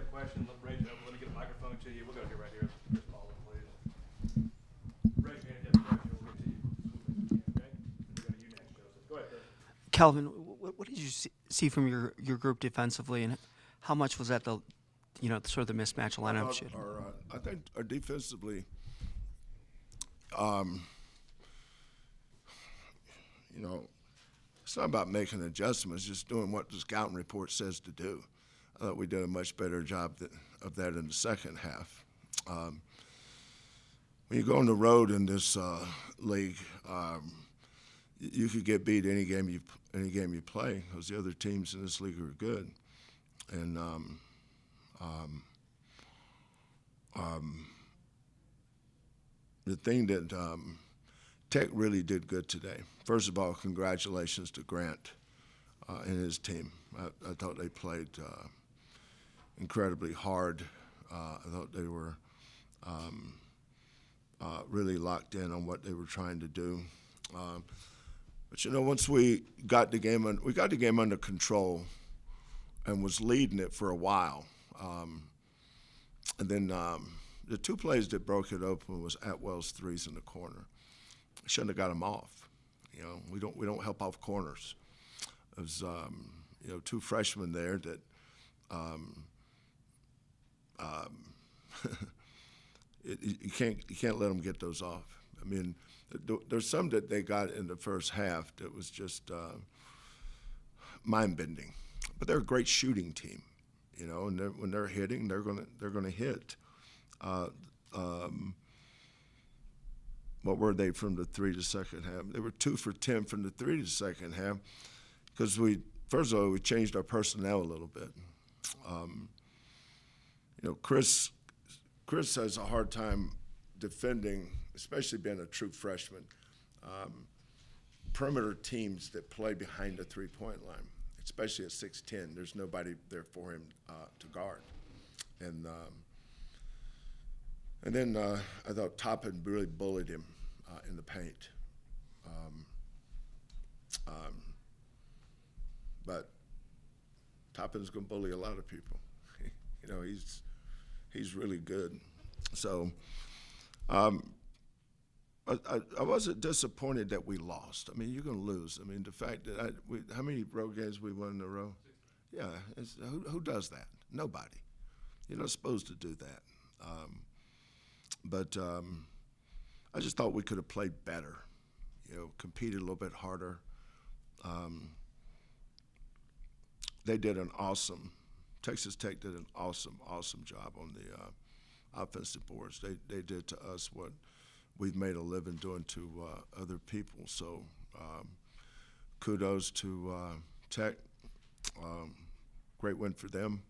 have a question, raise it up. Let me get a microphone to you. We'll go here right here. Chris Baldwin, please. Raise your hand if you have a question. We'll get to you as quickly as we can, okay? And we'll go to you next, Joseph. Go ahead, Chris. Kelvin, what did you see from your group defensively, and how much was that the sort of the mismatch lineup? I think our defensively, it's not about making adjustments, just doing what the scouting report says to do. I thought we did a much better job of that in the second half. When you go on the road in this league, you could get beat any game you play, because the other teams in this league are good. And the thing that Tech really did good today. First of all, congratulations to Grant and his team. I thought they played incredibly hard. I thought they were really locked in on what they were trying to do. But once we got the game under control and was leading it for a while, and then the two plays that broke it open was Atwell's threes in the corner. Shouldn't have got them off. We don't help off corners. There's two freshmen there that you can't let them get those off. I mean, there's some that they got in the first half that was just mind-bending. But they're a great shooting team, and when they're hitting, they're gonna hit. What were they from the 3 to second half? They were 2 for 10 from the 3 to second half, because first of all, we changed our personnel a little bit. Chris has a hard time defending, especially being a true freshman, perimeter teams that play behind the three-point line, especially at 6'10". There's nobody there for him to guard. And then I thought Toppin really bullied him in the paint. But Toppin's going to bully a lot of people. He's really good. So I wasn't disappointed that we lost. I mean, you're going to lose. I mean, the fact that how many road games we won in a row? Yeah, who does that? Nobody. You're not supposed to do that. But I just thought we could have played better, competed a little bit harder. Texas Tech did an awesome job on the offensive boards. They did to us what we've made a living doing to other people. So kudos to Tech. Great win for them.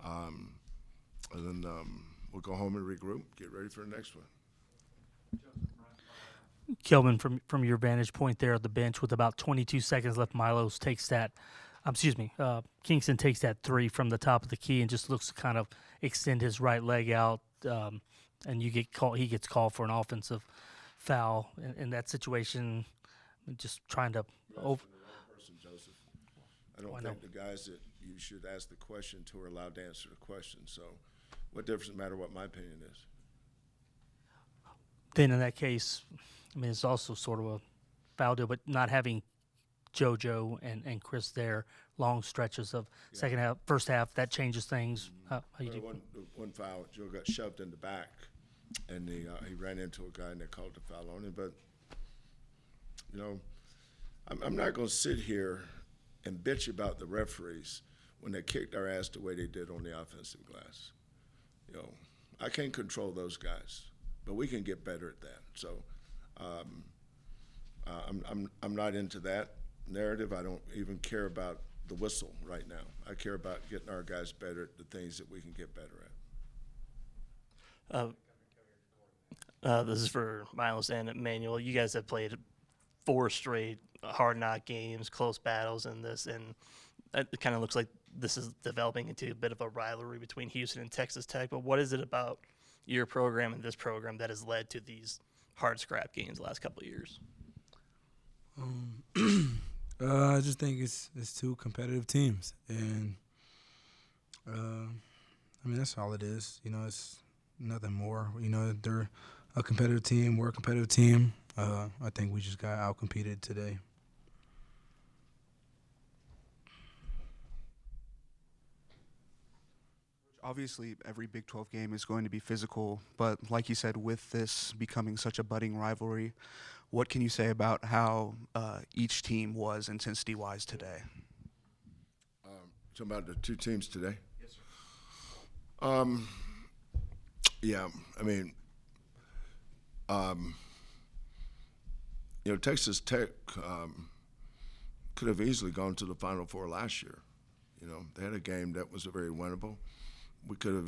And then we'll go home and regroup, get ready for the next one. Kelvin, from your vantage point there at the bench with about 22 seconds left, Milos takes that. Kingston takes that three from the top of the key and just looks to kind of extend his right leg out, and he gets called for an offensive foul in that situation. Just trying to. You're asking the wrong person, Joseph. I don't think the guys that you should ask the question to are allowed to answer the question. So, what difference does it matter what my opinion is? Then in that case, it's also sort of a foul deal, but not having JoJo and Chris there, long stretches of second half, first half, that changes things. How you do? One foul, Joe got shoved in the back, and he ran into a guy, and they called the foul on him. But, I'm not going to sit here and bitch about the referees when they kicked our ass the way they did on the offensive glass. I can't control those guys, but we can get better at that. So I'm not into that narrative. I don't even care about the whistle right now. I care about getting our guys better at the things that we can get better at. This is for Milos and Emanuel. You guys have played 4 straight hard knock games, close battles in this, and it kind of looks like this is developing into a bit of a rivalry between Houston and Texas Tech. But what is it about your program and this program that has led to these hard scrap games the last couple of years? I just think it's two competitive teams, and I mean, that's all it is. You know, it's nothing more. You know, they're a competitive team. We're a competitive team. I think we just got out-competed today. Obviously, every Big 12 game is going to be physical, but like you said, with this becoming such a budding rivalry, what can you say about how each team was intensity-wise today? Talking about the two teams today? Yes, sir. Yeah, I mean, you know, Texas Tech could have easily gone to the Final Four last year. You know, they had a game that was very winnable. We could have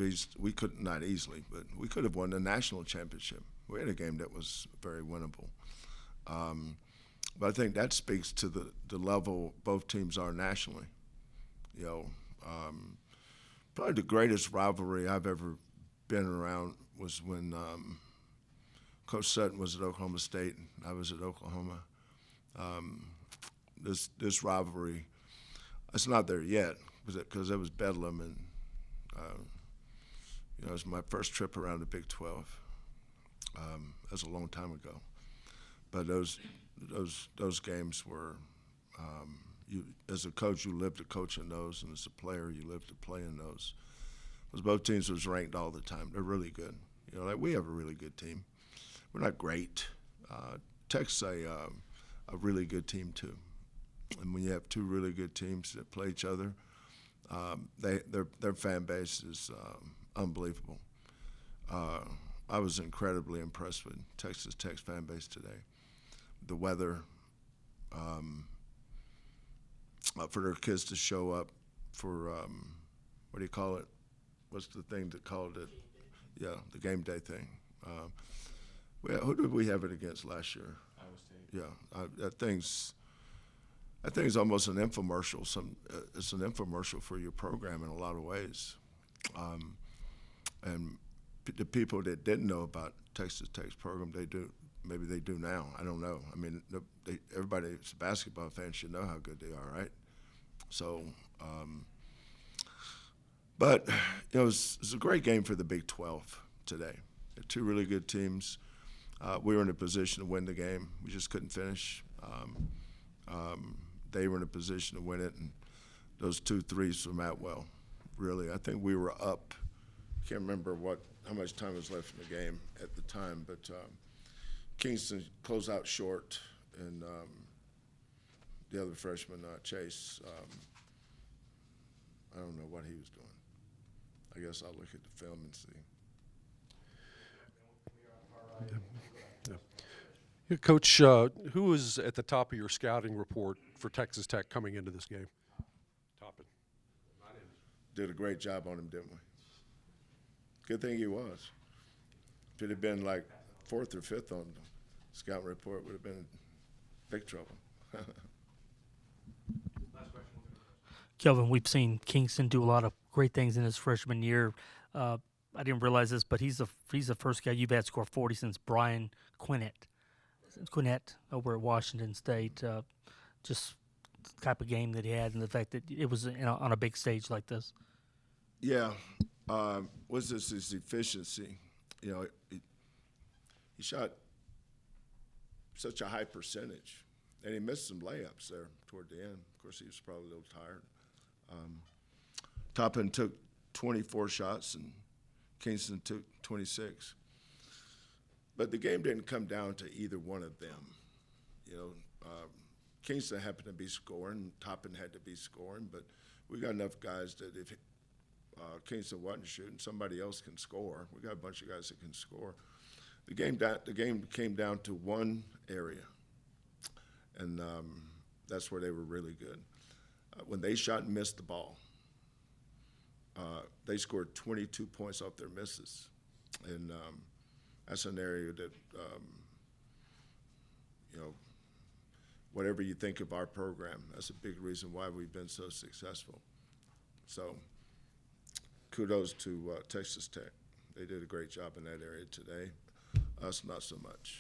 not easily, but we could have won the national championship. We had a game that was very winnable. But I think that speaks to the level both teams are nationally. You know, probably the greatest rivalry I've ever been around was when Coach Sutton was at Oklahoma State and I was at Oklahoma. This rivalry, it's not there yet because it was Bedlam, and you know, it was my first trip around the Big 12. That was a long time ago, but those games were. You, as a coach, you live to coach in those, and as a player, you live to play in those. Because both teams was ranked all the time. They're really good. You know, like we have a really good team. We're not great. Tech's a really good team too. And when you have two really good teams that play each other, their fan base is unbelievable. I was incredibly impressed with Texas Tech's fan base today. The weather. For their kids to show up for what do you call it? What's the thing that called it? Yeah, the game day thing. Who did we have it against last year? Iowa State. Yeah, that thing's almost an infomercial. It's an infomercial for your program in a lot of ways. And the people that didn't know about Texas Tech's program, maybe they do now. I don't know. I mean, everybody that's a basketball fan should know how good they are, right? So, but it was a great game for the Big 12 today. Two really good teams. We were in a position to win the game. We just couldn't finish. They were in a position to win it, and those 2 threes from Atwell, really. I think we were up. I can't remember how much time was left in the game at the time, but Kingston closed out short, and the other freshman, Chase, I don't know what he was doing. I guess I'll look at the film and see. Yeah, Coach, who was at the top of your scouting report for Texas Tech coming into this game? Toppin. Did a great job on him, didn't we? Good thing he was. If it had been like 4th or 5th on the scout report, would have been in big trouble. Kelvin, we've seen Kingston do a lot of great things in his freshman year. I didn't realize this, but he's the first guy you've had score 40 since Brian Quinnett over at Washington State. Just the type of game that he had, and the fact that it was on a big stage like this. Yeah, was this his efficiency? You know, he shot such a high percentage, and he missed some layups there toward the end. Of course, he was probably a little tired. Toppin took 24 shots, and Kingston took 26. But the game didn't come down to either one of them. You know, Kingston happened to be scoring, Toppin had to be scoring, but we got enough guys that if Kingston wasn't shooting, somebody else can score. We got a bunch of guys that can score. The game came down to one area, and that's where they were really good. When they shot and missed the ball, they scored 22 points off their misses, and that's an area that, you know, whatever you think of our program, that's a big reason why we've been so successful. So kudos to Texas Tech. They did a great job in that area today. Us, not so much.